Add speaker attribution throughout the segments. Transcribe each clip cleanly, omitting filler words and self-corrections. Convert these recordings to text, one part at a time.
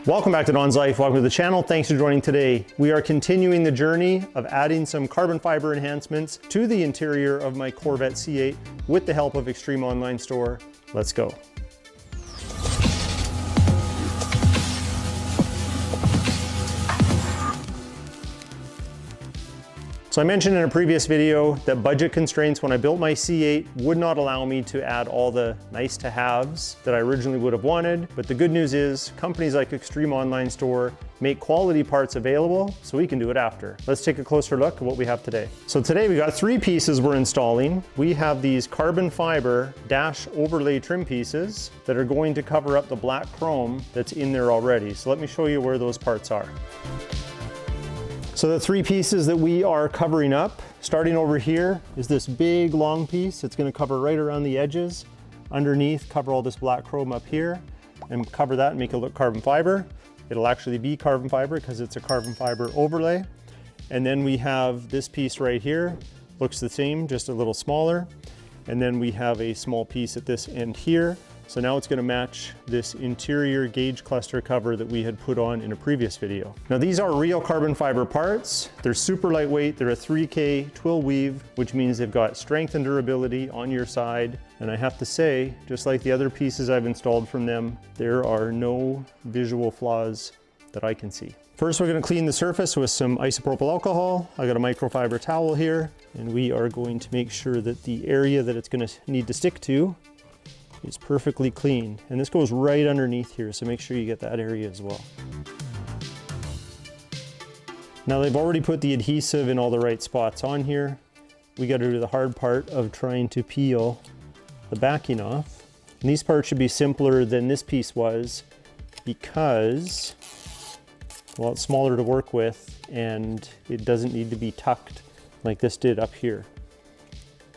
Speaker 1: Welcome back to Don's Life. Welcome to the channel. Thanks for joining today. We are continuing the journey of adding some carbon fiber enhancements to the interior of my Corvette C8 with the help of Extreme Online Store. Let's go. So I mentioned in a previous video that budget constraints when I built my C8 would not allow me to add all the nice to haves that I originally would have wanted. But the good news is companies like Extreme Online Store make quality parts available so we can do it after. Let's take a closer look at what we have today. So today we got three pieces we're installing. We have these carbon fiber dash overlay trim pieces that are going to cover up the black chrome that's in there already. So let me show you where those parts are. So the three pieces that we are covering up, starting over here, is this big long piece. It's going to cover right around the edges. Underneath, cover all this black chrome up here and cover that and make it look carbon fiber. It'll actually be carbon fiber because it's a carbon fiber overlay. And then we have this piece right here. Looks the same, just a little smaller. And then we have a small piece at this end here. So now it's going to match this interior gauge cluster cover that we had put on in a previous video. Now these are real carbon fiber parts. They're super lightweight. They're a 3K twill weave, which means they've got strength and durability on your side. And I have to say, just like the other pieces I've installed from them, there are no visual flaws that I can see. First, we're going to clean the surface with some isopropyl alcohol. I got a microfiber towel here, and we are going to make sure that the area that it's going to need to stick to is perfectly clean. And this goes right underneath here, so make sure you get that area as well. Now they've already put the adhesive in all the right spots on here. We got to do the hard part of trying to peel the backing off. And these parts should be simpler than this piece was because, well, it's smaller to work with and it doesn't need to be tucked like this did up here.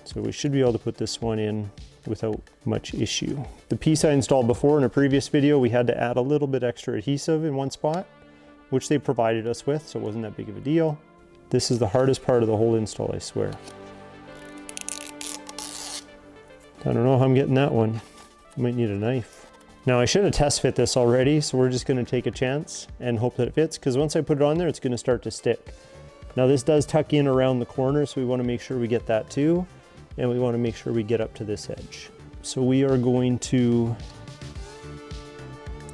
Speaker 1: So we should be able to put this one in without much issue. The piece I installed before in a previous video, we had to add a little bit extra adhesive in one spot, which they provided us with, so it wasn't that big of a deal. This is the hardest part of the whole install, I swear. I don't know how I'm getting that one. I might need a knife. Now I should have test fit this already, so we're just gonna take a chance and hope that it fits, because once I put it on there, it's gonna start to stick. Now this does tuck in around the corner, so we wanna make sure we get that too. And we want to make sure we get up to this edge. So we are going to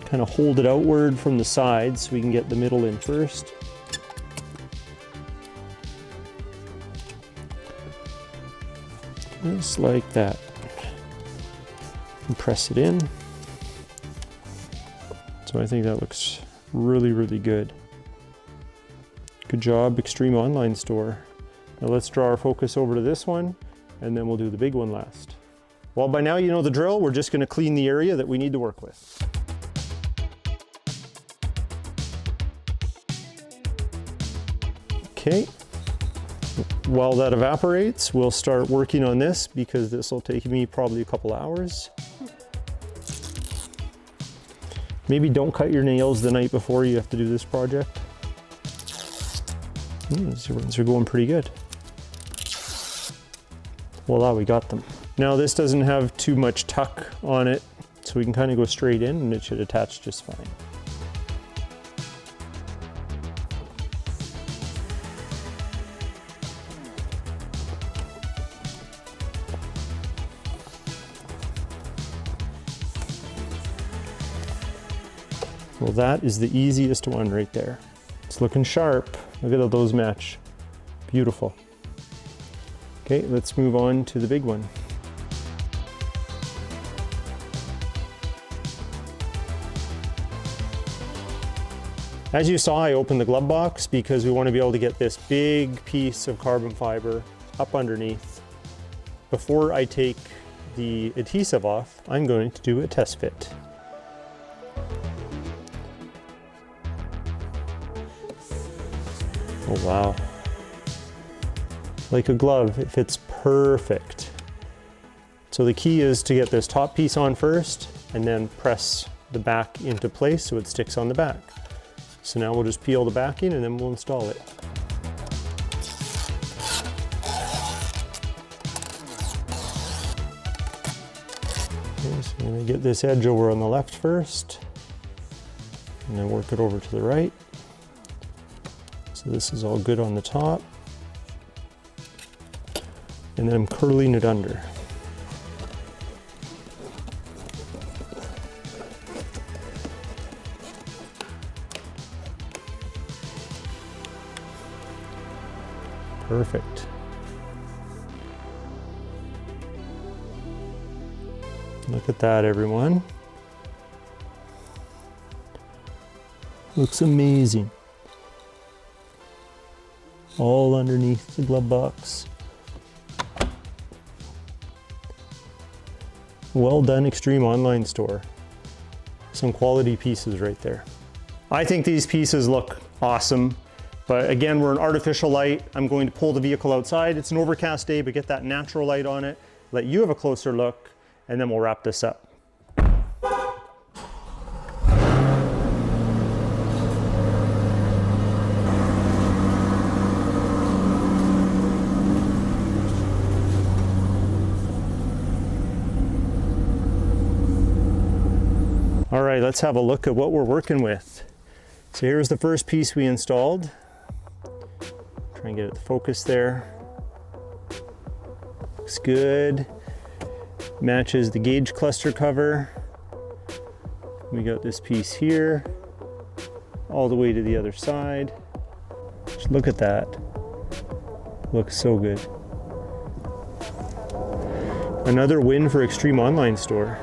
Speaker 1: kind of hold it outward from the sides so we can get the middle in first. Just like that. And press it in. So I think that looks really, really good. Good job, Extreme Online Store. Now let's draw our focus over to this one, and then we'll do the big one last. Well, by now you know the drill. We're just going to clean the area that we need to work with. Okay, while that evaporates, we'll start working on this because this will take me probably a couple hours. Maybe don't cut your nails the night before you have to do this project. These ones are going pretty good. Voila, we got them. Now this doesn't have too much tuck on it, so we can kind of go straight in and it should attach just fine. Well, that is the easiest one right there. It's looking sharp. Look at how those match. Beautiful. Okay, let's move on to the big one. As you saw, I opened the glove box because we want to be able to get this big piece of carbon fiber up underneath. Before I take the adhesive off, I'm going to do a test fit. Oh wow. Like a glove, it fits perfect. So the key is to get this top piece on first and then press the back into place so it sticks on the back. So now we'll just peel the backing and then we'll install it. Okay, so I'm going to get this edge over on the left first. And then work it over to the right. So this is all good on the top. And then I'm curling it under. Perfect. Look at that, everyone. Looks amazing. All underneath the glove box. Well done, Extreme Online Store. Some quality pieces right there. I think these pieces look awesome, but again, we're in artificial light. I'm going to pull the vehicle outside. It's an overcast day, but get that natural light on it. Let you have a closer look, and then we'll wrap this up. All right, let's have a look at what we're working with. So here's the first piece we installed. Try and get it to focus there. Looks good. Matches the gauge cluster cover. We got this piece here, all the way to the other side. Just look at that. Looks so good. Another win for Extreme Online Store.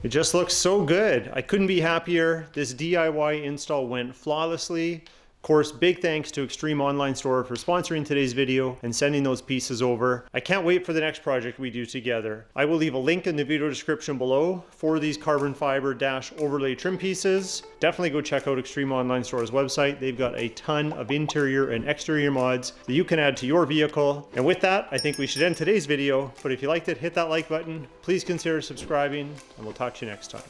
Speaker 1: It just looks so good. I couldn't be happier. This DIY install went flawlessly. Of course, big thanks to Extreme Online Store for sponsoring today's video and sending those pieces over. I can't wait for the next project we do together. I will leave a link in the video description below for these carbon fiber dash overlay trim pieces. Definitely go check out Extreme Online Store's website. They've got a ton of interior and exterior mods that you can add to your vehicle. And with that, I think we should end today's video. But if you liked it, hit that like button. Please consider subscribing, and we'll talk to you next time.